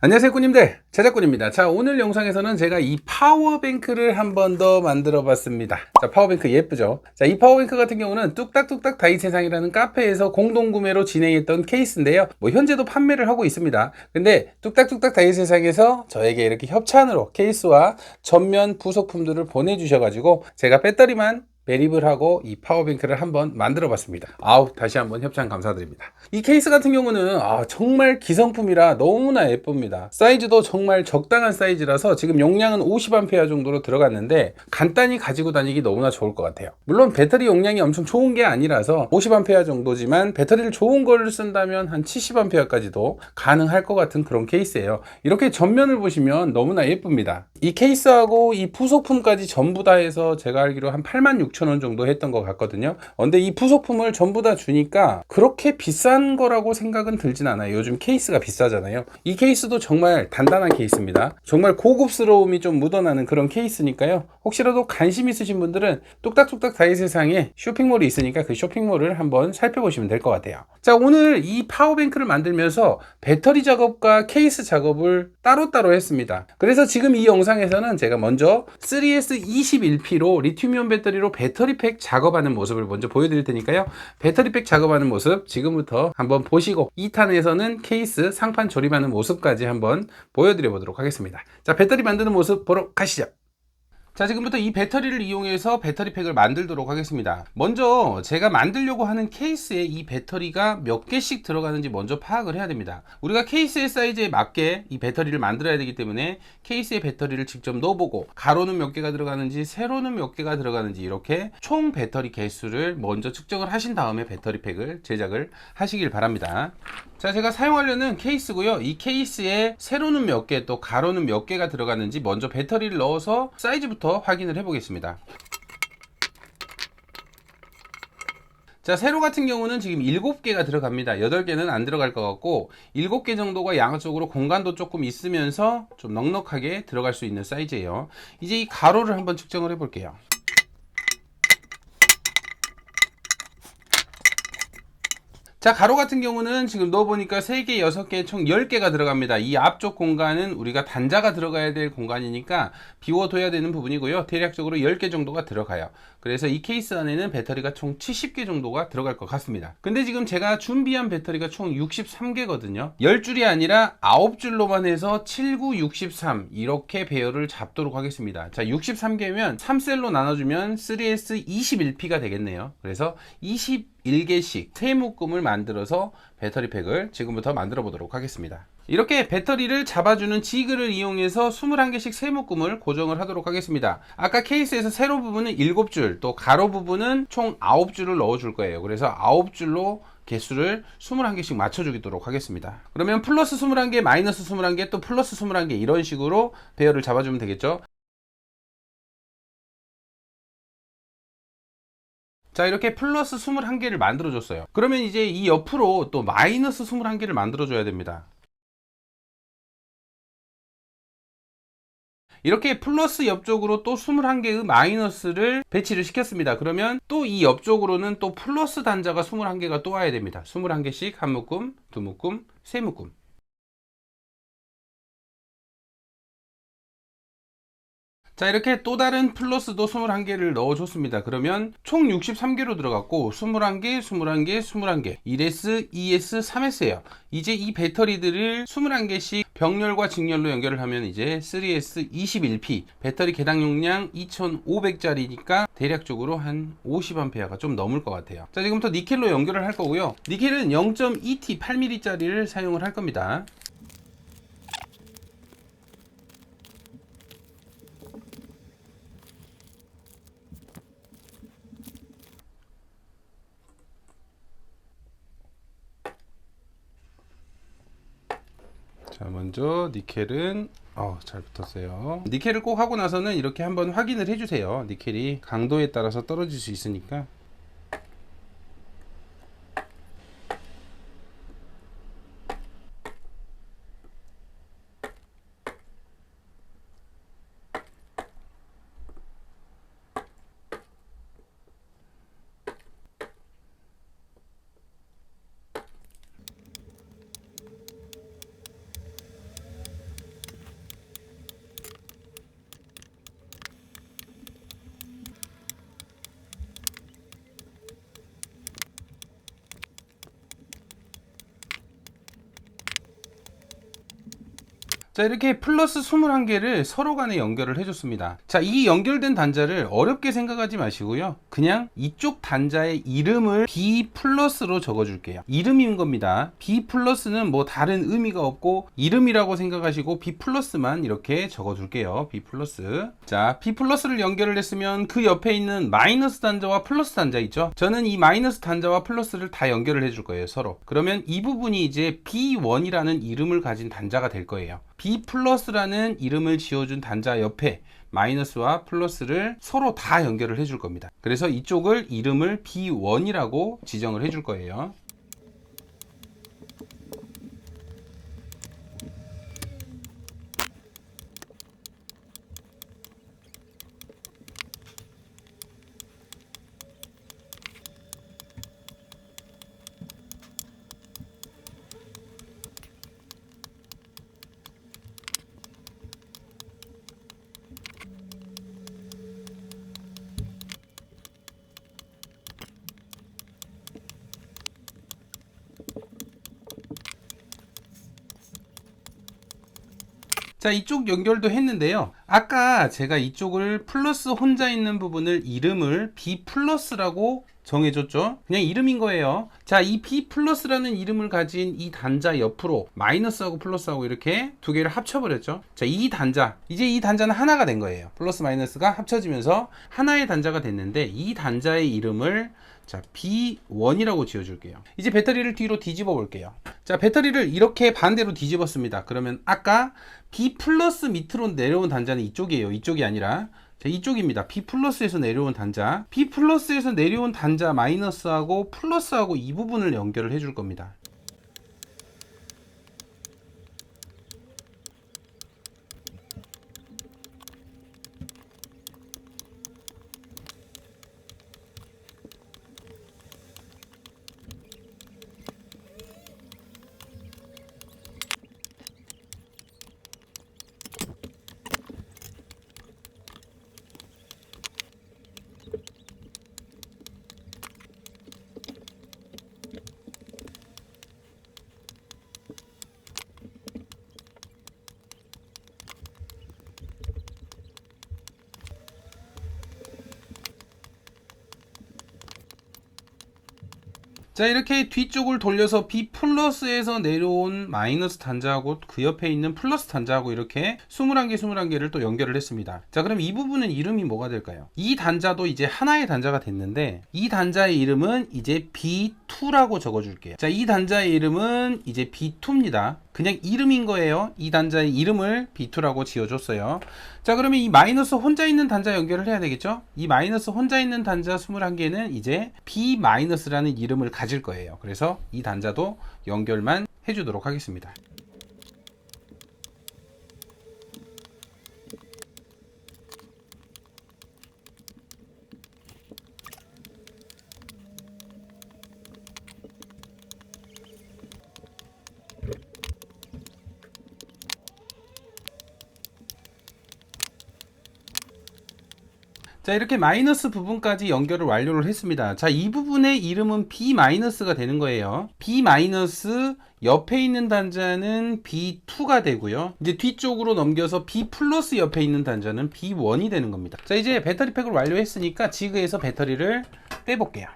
안녕하세요 꾸님들, 제작꾼입니다. 자, 오늘 영상에서는 제가 이 파워뱅크를 한 번 더 만들어 봤습니다. 자, 파워뱅크 예쁘죠? 자, 이 파워뱅크 같은 경우는 뚝딱뚝딱 다이세상이라는 카페에서 공동구매로 진행했던 케이스인데요, 뭐 현재도 판매를 하고 있습니다. 근데 뚝딱뚝딱 다이세상에서 저에게 이렇게 협찬으로 케이스와 전면 부속품들을 보내주셔가지고 제가 배터리만 매립을 하고 이 파워뱅크를 한번 만들어 봤습니다. 다시 한번 협찬 감사드립니다. 이 케이스 같은 경우는 정말 기성품이라 너무나 예쁩니다. 사이즈도 정말 적당한 사이즈라서 지금 용량은 50A 정도로 들어갔는데 간단히 가지고 다니기 너무나 좋을 것 같아요. 물론 배터리 용량이 엄청 좋은 게 아니라서 50A 정도지만 배터리를 좋은 걸 쓴다면 한 70A까지도 가능할 것 같은 그런 케이스예요. 이렇게 전면을 보시면 너무나 예쁩니다. 이 케이스하고 이 부속품까지 전부 다 해서 제가 알기로 한 86,000원 정도 했던 것 같거든요. 근데 이 부속품을 전부 다 주니까 그렇게 비싼 거라고 생각은 들진 않아요. 요즘 케이스가 비싸잖아요. 이 케이스도 정말 단단한 케이스입니다. 정말 고급스러움이 좀 묻어나는 그런 케이스니까요. 혹시라도 관심 있으신 분들은 뚝딱뚝딱 다이세상에 쇼핑몰이 있으니까 그 쇼핑몰을 한번 살펴보시면 될 것 같아요. 자, 오늘 이 파워뱅크를 만들면서 배터리 작업과 케이스 작업을 따로따로 했습니다. 그래서 지금 이 영상에서는 제가 먼저 3S21P로 리튬이온 배터리로 배터리팩 작업하는 모습을 먼저 보여드릴 테니까요. 배터리팩 작업하는 모습 지금부터 한번 보시고 2탄에서는 케이스 상판 조립하는 모습까지 한번 보여드려 보도록 하겠습니다. 자, 배터리 만드는 모습 보러 가시죠. 자, 지금부터 이 배터리를 이용해서 배터리팩을 만들도록 하겠습니다. 먼저 제가 만들려고 하는 케이스에 이 배터리가 몇 개씩 들어가는지 먼저 파악을 해야 됩니다. 우리가 케이스의 사이즈에 맞게 이 배터리를 만들어야 되기 때문에 케이스에 배터리를 직접 넣어보고 가로는 몇 개가 들어가는지 세로는 몇 개가 들어가는지 이렇게 총 배터리 개수를 먼저 측정을 하신 다음에 배터리팩을 제작을 하시길 바랍니다. 자, 제가 사용하려는 케이스고요. 이 케이스에 세로는 몇 개, 또 가로는 몇 개가 들어가는지 먼저 배터리를 넣어서 사이즈부터 확인을 해 보겠습니다. 자, 세로 같은 경우는 지금 7개가 들어갑니다. 8개는 안 들어갈 것 같고 7개 정도가 양쪽으로 공간도 조금 있으면서 좀 넉넉하게 들어갈 수 있는 사이즈예요. 이제 이 가로를 한번 측정을 해 볼게요. 자, 가로 같은 경우는 지금 넣어보니까 3개, 6개, 총 10개가 들어갑니다. 이 앞쪽 공간은 우리가 단자가 들어가야 될 공간이니까 비워둬야 되는 부분이고요. 대략적으로 10개 정도가 들어가요. 그래서 이 케이스 안에는 배터리가 총 70개 정도가 들어갈 것 같습니다. 근데 지금 제가 준비한 배터리가 총 63개거든요. 10줄이 아니라 9줄로만 해서 7, 9, 63 이렇게 배열을 잡도록 하겠습니다. 자, 63개면 3셀로 나눠주면 3S21P가 되겠네요. 그래서 21개씩 세 묶음을 만들어서 배터리팩을 지금부터 만들어 보도록 하겠습니다. 이렇게 배터리를 잡아주는 지그를 이용해서 21개씩 세 묶음을 고정을 하도록 하겠습니다. 아까 케이스에서 세로 부분은 7줄, 또 가로 부분은 총 9줄을 넣어 줄 거예요. 그래서 9줄로 개수를 21개씩 맞춰주도록 하겠습니다. 그러면 플러스 21개, 마이너스 21개, 또 플러스 21개 이런 식으로 배열을 잡아주면 되겠죠. 자, 이렇게 플러스 21개를 만들어 줬어요. 그러면 이제 이 옆으로 또 마이너스 21개를 만들어 줘야 됩니다. 이렇게 플러스 옆쪽으로 또 21개의 마이너스를 배치를 시켰습니다. 그러면 또 이 옆쪽으로는 또 플러스 단자가 21개가 또 와야 됩니다. 21개씩 한 묶음, 두 묶음, 세 묶음. 자, 이렇게 또 다른 플러스도 21개를 넣어줬습니다. 그러면 총 63개로 들어갔고 21개, 21개, 21개 1S, 2S, 3S예요. 이제 이 배터리들을 21개씩 병렬과 직렬로 연결을 하면 이제 3S21P 배터리 개당 용량 2500짜리니까 대략적으로 한 50A가 좀 넘을 것 같아요. 자, 지금부터 니켈로 연결을 할 거고요. 니켈은 0.2T 8mm짜리를 사용을 할 겁니다. 자, 먼저 니켈은 잘 붙었어요. 니켈을 꼭 하고 나서는 이렇게 한번 확인을 해주세요. 니켈이 강도에 따라서 떨어질 수 있으니까. 자, 이렇게 플러스 21개를 서로 간에 연결을 해줬습니다. 자, 이 연결된 단자를 어렵게 생각하지 마시고요. 그냥 이쪽 단자의 이름을 B 플러스로 적어줄게요. 이름인 겁니다. B 플러스는 뭐 다른 의미가 없고 이름이라고 생각하시고 B 플러스만 이렇게 적어줄게요. B 플러스. 자, B 플러스를 연결을 했으면 그 옆에 있는 마이너스 단자와 플러스 단자 있죠? 저는 이 마이너스 단자와 플러스를 다 연결을 해줄 거예요. 서로. 그러면 이 부분이 이제 B1이라는 이름을 가진 단자가 될 거예요. B 플러스라는 이름을 지어준 단자 옆에 마이너스와 플러스를 서로 다 연결을 해줄 겁니다. 그래서 이쪽을 이름을 B1이라고 지정을 해줄 거예요. 자, 이쪽 연결도 했는데요. 아까 제가 이쪽을 플러스 혼자 있는 부분을 이름을 B 플러스라고 정해줬죠. 그냥 이름인 거예요. 자, 이 B 플러스라는 이름을 가진 이 단자 옆으로 마이너스하고 플러스하고 이렇게 두 개를 합쳐버렸죠. 자, 이 단자, 이제 이 단자는 하나가 된 거예요. 플러스 마이너스가 합쳐지면서 하나의 단자가 됐는데 이 단자의 이름을 자, B1이라고 지어줄게요. 이제 배터리를 뒤로 뒤집어 볼게요. 자, 배터리를 이렇게 반대로 뒤집었습니다. 그러면 아까 B 플러스 밑으로 내려온 단자는 이쪽이에요. 이쪽이 아니라 자, 이쪽입니다. B 플러스에서 내려온 단자. B 플러스에서 내려온 단자 마이너스하고 플러스하고 이 부분을 연결을 해줄 겁니다. 자, 이렇게 뒤쪽을 돌려서 B 플러스에서 내려온 마이너스 단자하고 그 옆에 있는 플러스 단자하고 이렇게 21개를 또 연결을 했습니다. 자, 그럼 이 부분은 이름이 뭐가 될까요? 이 단자도 이제 하나의 단자가 됐는데 이 단자의 이름은 이제 B2라고 적어줄게요. 자, 이 단자의 이름은 이제 B2입니다. 그냥 이름인 거예요. 이 단자의 이름을 B2라고 지어줬어요. 자, 그러면 이 마이너스 혼자 있는 단자 연결을 해야 되겠죠? 이 마이너스 혼자 있는 단자 21개는 이제 B-라는 이름을 가질 거예요. 그래서 이 단자도 연결만 해주도록 하겠습니다. 자, 이렇게 마이너스 부분까지 연결을 완료를 했습니다. 자, 이 부분의 이름은 B-가 되는 거예요. B- 옆에 있는 단자는 B2가 되고요. 이제 뒤쪽으로 넘겨서 B 플러스 옆에 있는 단자는 B1이 되는 겁니다. 자, 이제 배터리 팩을 완료했으니까 지그에서 배터리를 빼볼게요.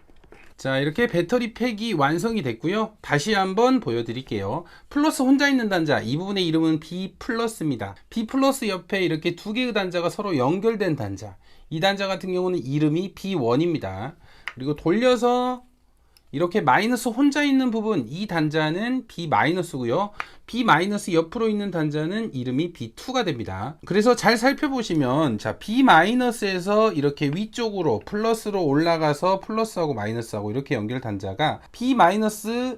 자, 이렇게 배터리 팩이 완성이 됐고요. 다시 한번 보여드릴게요. 플러스 혼자 있는 단자, 이 부분의 이름은 B 플러스입니다. B 플러스 옆에 이렇게 두 개의 단자가 서로 연결된 단자, 이 단자 같은 경우는 이름이 B1입니다. 그리고 돌려서 이렇게 마이너스 혼자 있는 부분, 이 단자는 B-고요. B- 옆으로 있는 단자는 이름이 B2가 됩니다. 그래서 잘 살펴보시면 자, B-에서 이렇게 위쪽으로 플러스로 올라가서 플러스하고 마이너스하고 이렇게 연결 단자가 B-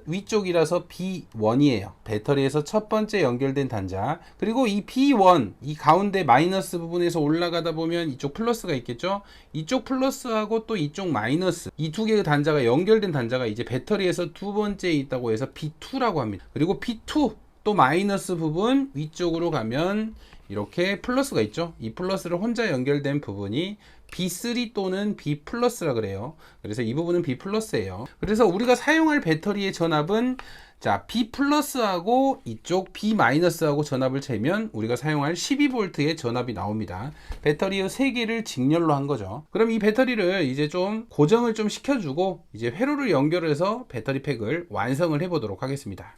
위쪽이라서 B1이에요. 배터리에서 첫 번째 연결된 단자. 그리고 이 B1, 이 가운데 마이너스 부분에서 올라가다 보면 이쪽 플러스가 있겠죠. 이쪽 플러스하고 또 이쪽 마이너스, 이 두 개의 단자가 연결된 단자가 이제 배터리에서 두 번째에 있다고 해서 B2라고 합니다. 그리고 B2 또 마이너스 부분 위쪽으로 가면 이렇게 플러스가 있죠. 이 플러스를 혼자 연결된 부분이 B3 또는 B 플러스라 그래요. 그래서 이 부분은 B 플러스예요. 그래서 우리가 사용할 배터리의 전압은 자, B 플러스하고 이쪽 B 마이너스하고 전압을 재면 우리가 사용할 12V의 전압이 나옵니다. 배터리의 3개를 직렬로 한 거죠. 그럼 이 배터리를 이제 좀 고정을 좀 시켜주고 이제 회로를 연결해서 배터리 팩을 완성을 해 보도록 하겠습니다.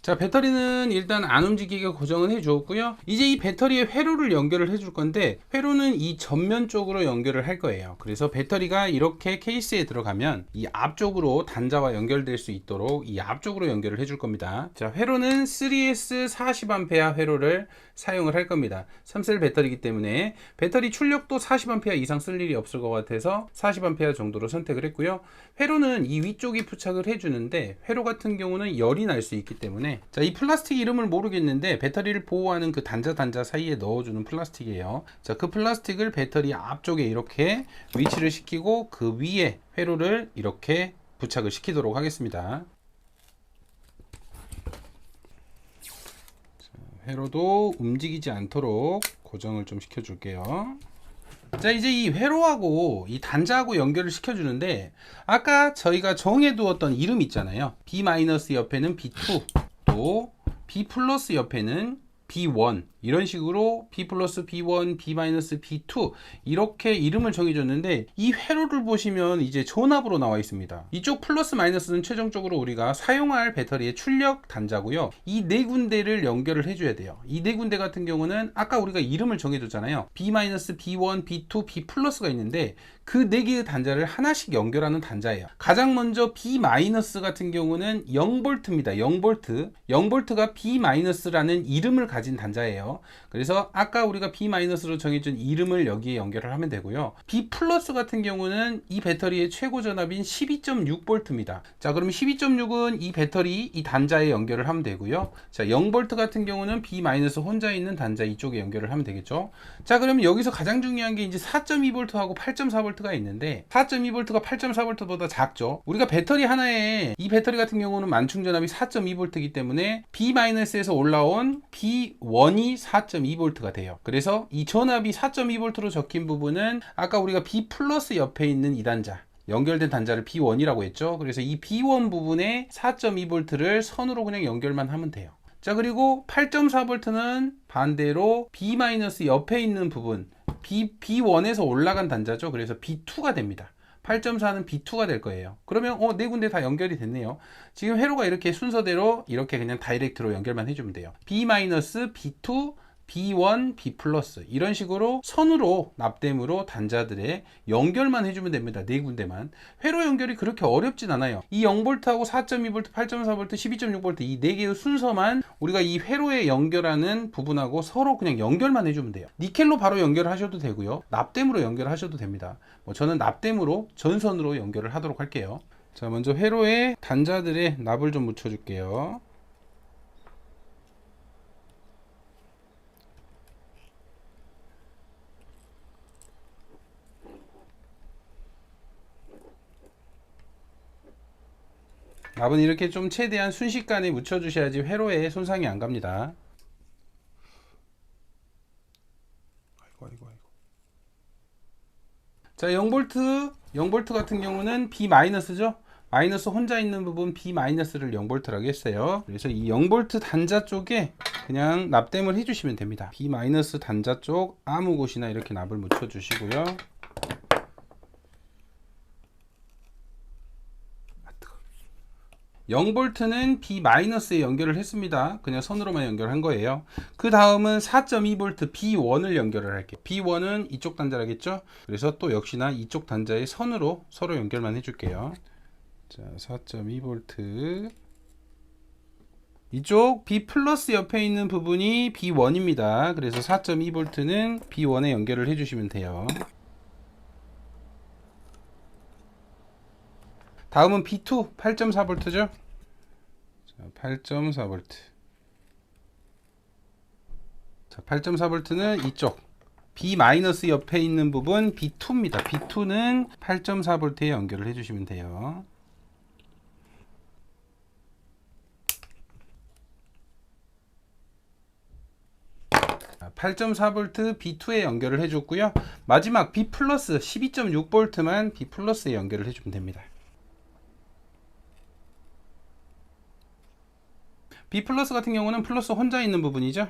자, 배터리는 일단 안 움직이게 고정을 해 주었고요. 이제 이 배터리에 회로를 연결을 해줄 건데, 회로는 이 전면 쪽으로 연결을 할 거예요. 그래서 배터리가 이렇게 케이스에 들어가면 이 앞쪽으로 단자와 연결될 수 있도록 이 앞쪽으로 연결을 해줄 겁니다. 자, 회로는 3S 40A 회로를 사용을 할 겁니다. 3셀 배터리이기 때문에 배터리 출력도 40A 이상 쓸 일이 없을 것 같아서 40A 정도로 선택을 했고요. 회로는 이 위쪽이 부착을 해주는데, 회로 같은 경우는 열이 날 수 있기 때문에, 자, 이 플라스틱 이름을 모르겠는데 배터리를 보호하는 그 단자 사이에 넣어주는 플라스틱이에요. 자, 그 플라스틱을 배터리 앞쪽에 이렇게 위치를 시키고 그 위에 회로를 이렇게 부착을 시키도록 하겠습니다. 자, 회로도 움직이지 않도록 고정을 좀 시켜줄게요. 자, 이제 이 회로하고 이 단자하고 연결을 시켜주는데, 아까 저희가 정해두었던 이름 있잖아요. B- 옆에는 B2, 또 B 플러스 옆에는 B1, 이런 식으로 B 플러스 B1, B 마이너스 B2 이렇게 이름을 정해줬는데, 이 회로를 보시면 이제 전압으로 나와 있습니다. 이쪽 플러스 마이너스는 최종적으로 우리가 사용할 배터리의 출력 단자고요. 이 네 군데를 연결을 해줘야 돼요. 이 네 군데 같은 경우는 아까 우리가 이름을 정해줬잖아요. B 마이너스, B1, B2, B 플러스가 있는데 그 네 개의 단자를 하나씩 연결하는 단자예요. 가장 먼저 B 마이너스 같은 경우는 0V입니다. 0V. 0V가 B 마이너스라는 이름을 가진 단자예요. 그래서 아까 우리가 B-로 정해준 이름을 여기에 연결을 하면 되고요. B 플러스 같은 경우는 이 배터리의 최고 전압인 12.6V입니다. 자, 그럼 12.6은 이 배터리 이 단자에 연결을 하면 되고요. 자, 0V 같은 경우는 B- 혼자 있는 단자 이쪽에 연결을 하면 되겠죠. 자, 그러면 여기서 가장 중요한 게 이제 4.2V하고 8.4V가 있는데, 4.2V가 8.4V보다 작죠. 우리가 배터리 하나에, 이 배터리 같은 경우는 만충전압이 4.2V이기 때문에 B-에서 올라온 B1이 4.2V가 돼요. 그래서 이 전압이 4.2V로 적힌 부분은 아까 우리가 B 플러스 옆에 있는 이 단자, 연결된 단자를 B1이라고 했죠. 그래서 이 B1 부분에 4.2V를 선으로 그냥 연결만 하면 돼요. 자, 그리고 8.4V는 반대로 B- 옆에 있는 부분, B1에서 올라간 단자죠. 그래서 B2가 됩니다. 8.4는 B2가 될 거예요. 그러면 네 군데 다 연결이 됐네요. 지금 회로가 이렇게 순서대로 이렇게 그냥 다이렉트로 연결만 해주면 돼요. B-, B2, B1, B+, 이런 식으로 선으로 납땜으로 단자들의 연결만 해주면 됩니다. 네 군데만. 회로 연결이 그렇게 어렵진 않아요. 이 0V하고 4.2V, 8.4V, 12.6V 이 네 개의 순서만 우리가 이 회로에 연결하는 부분하고 서로 그냥 연결만 해주면 돼요. 니켈로 바로 연결하셔도 되고요. 납땜으로 연결하셔도 됩니다. 저는 납땜으로 전선으로 연결을 하도록 할게요. 자, 먼저 회로에 단자들의 납을 좀 묻혀줄게요. 납은 이렇게 좀 최대한 순식간에 묻혀주셔야지 회로에 손상이 안 갑니다. 아이고. 자, 0V 같은 경우는 B-죠. 마이너스 혼자 있는 부분 B-를 0V라고 했어요. 그래서 이 0V 단자 쪽에 그냥 납땜을 해주시면 됩니다. B- 단자 쪽 아무 곳이나 이렇게 납을 묻혀주시고요. 0V는 B-에 연결을 했습니다. 그냥 선으로만 연결한 거예요. 그 다음은 4.2V B1을 연결을 할게요. B1은 이쪽 단자라겠죠? 그래서 또 역시나 이쪽 단자의 선으로 서로 연결만 해줄게요. 자, 4.2V. 이쪽 B 플러스 옆에 있는 부분이 B1입니다. 그래서 4.2V는 B1에 연결을 해주시면 돼요. 다음은 B2 8.4V죠. 8.4V. 자, 8.4V는 이쪽 B- 옆에 있는 부분 B2입니다. B2는 8.4V에 연결을 해주시면 돼요. 8.4V B2에 연결을 해줬고요. 마지막 B 플러스 12.6V만 B 플러스에 연결을 해주면 됩니다. B 플러스 같은 경우는 플러스 혼자 있는 부분이죠.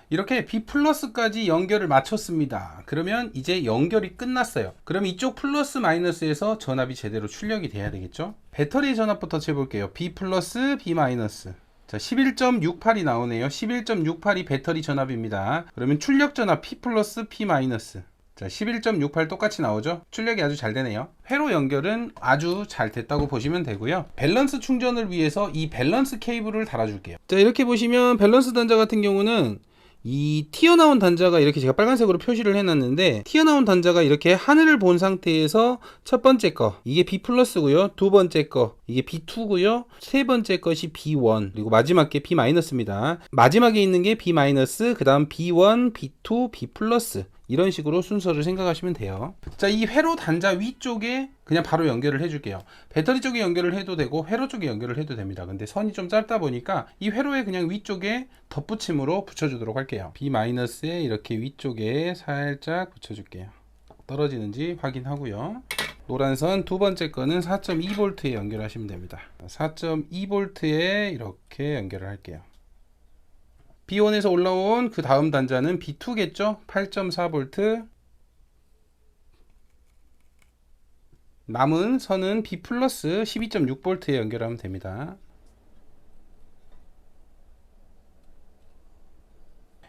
이렇게 B 플러스까지 연결을 마쳤습니다. 그러면 이제 연결이 끝났어요. 그럼 이쪽 플러스 마이너스에서 전압이 제대로 출력이 돼야 되겠죠. 배터리 전압부터 재볼게요. B 플러스 B 마이너스. 자, 11.68이 나오네요. 11.68이 배터리 전압입니다. 그러면 출력 전압 P 플러스 P 마이너스. 자, 11.68 똑같이 나오죠. 출력이 아주 잘 되네요. 회로 연결은 아주 잘 됐다고 보시면 되고요. 밸런스 충전을 위해서 이 밸런스 케이블을 달아줄게요. 자, 이렇게 보시면 밸런스 단자 같은 경우는 이 튀어나온 단자가 이렇게 제가 빨간색으로 표시를 해놨는데, 튀어나온 단자가 이렇게 하늘을 본 상태에서 첫 번째 거 이게 B 플러스고요, 두 번째 거 이게 B2고요, 세 번째 것이 B1, 그리고 마지막 게 B 마이너스입니다. 마지막에 있는 게 B 마이너스, 그 다음 B1, B2, B 플러스, 이런 식으로 순서를 생각하시면 돼요. 자, 이 회로 단자 위쪽에 그냥 바로 연결을 해줄게요. 배터리 쪽에 연결을 해도 되고 회로 쪽에 연결을 해도 됩니다. 근데 선이 좀 짧다 보니까 이 회로에 그냥 위쪽에 덧붙임으로 붙여주도록 할게요. B-에 이렇게 위쪽에 살짝 붙여줄게요. 떨어지는지 확인하고요. 노란 선 두 번째 거는 4.2V에 연결하시면 됩니다. 4.2V에 이렇게 연결을 할게요. B1에서 올라온 그 다음 단자는 B2겠죠? 8.4V. 남은 선은 B 플러스 12.6V에 연결하면 됩니다.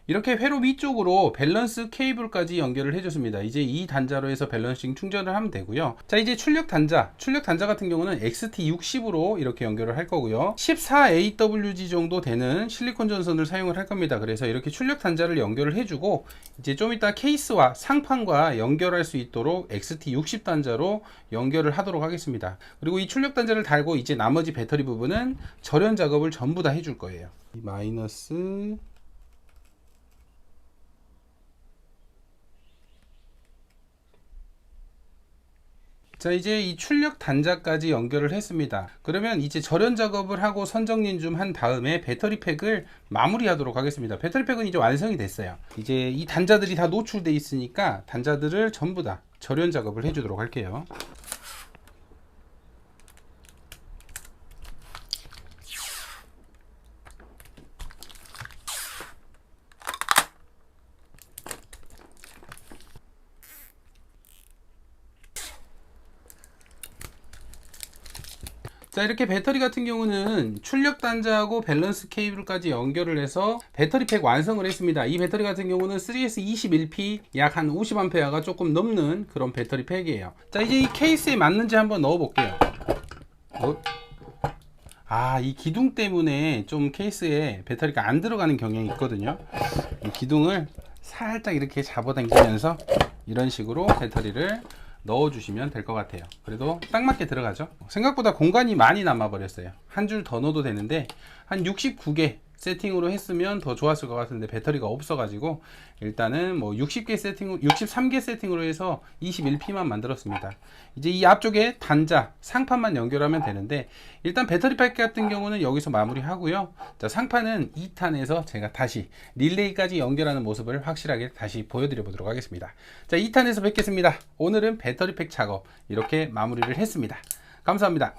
이렇게 회로 위쪽으로 밸런스 케이블까지 연결을 해줬습니다. 이제 이 단자로 해서 밸런싱 충전을 하면 되고요. 자, 이제 출력 단자 같은 경우는 XT60으로 이렇게 연결을 할 거고요. 14AWG 정도 되는 실리콘 전선을 사용을 할 겁니다. 그래서 이렇게 출력 단자를 연결을 해주고, 이제 좀 이따 케이스와 상판과 연결할 수 있도록 XT60 단자로 연결을 하도록 하겠습니다. 그리고 이 출력 단자를 달고 이제 나머지 배터리 부분은 절연 작업을 전부 다 해줄 거예요. 이 마이너스, 자, 이제 이 출력 단자까지 연결을 했습니다. 그러면 이제 절연 작업을 하고 선정린 좀 한 다음에 배터리 팩을 마무리 하도록 하겠습니다. 배터리 팩은 이제 완성이 됐어요. 이제 이 단자들이 다 노출돼 있으니까 단자들을 전부 다 절연 작업을 해주도록 할게요. 자, 이렇게 배터리 같은 경우는 출력 단자하고 밸런스 케이블까지 연결을 해서 배터리 팩 완성을 했습니다. 이 배터리 같은 경우는 3S21P 약 한 50A가 조금 넘는 그런 배터리 팩이에요. 자, 이제 이 케이스에 맞는지 한번 넣어 볼게요. 이 기둥 때문에 좀 케이스에 배터리가 안 들어가는 경향이 있거든요. 이 기둥을 살짝 이렇게 잡아당기면서 이런 식으로 배터리를 넣어주시면 될 것 같아요. 그래도 딱 맞게 들어가죠. 생각보다 공간이 많이 남아 버렸어요. 한 줄 더 넣어도 되는데 한 69개 세팅으로 했으면 더 좋았을 것 같은데 배터리가 없어 가지고 일단은 뭐 60개 세팅, 63개 세팅으로 해서 21P만 만들었습니다. 이제 이 앞쪽에 단자 상판만 연결하면 되는데, 일단 배터리 팩 같은 경우는 여기서 마무리 하고요. 자, 상판은 2탄에서 제가 다시 릴레이까지 연결하는 모습을 확실하게 다시 보여드려 보도록 하겠습니다. 자, 2탄에서 뵙겠습니다. 오늘은 배터리 팩 작업 이렇게 마무리를 했습니다. 감사합니다.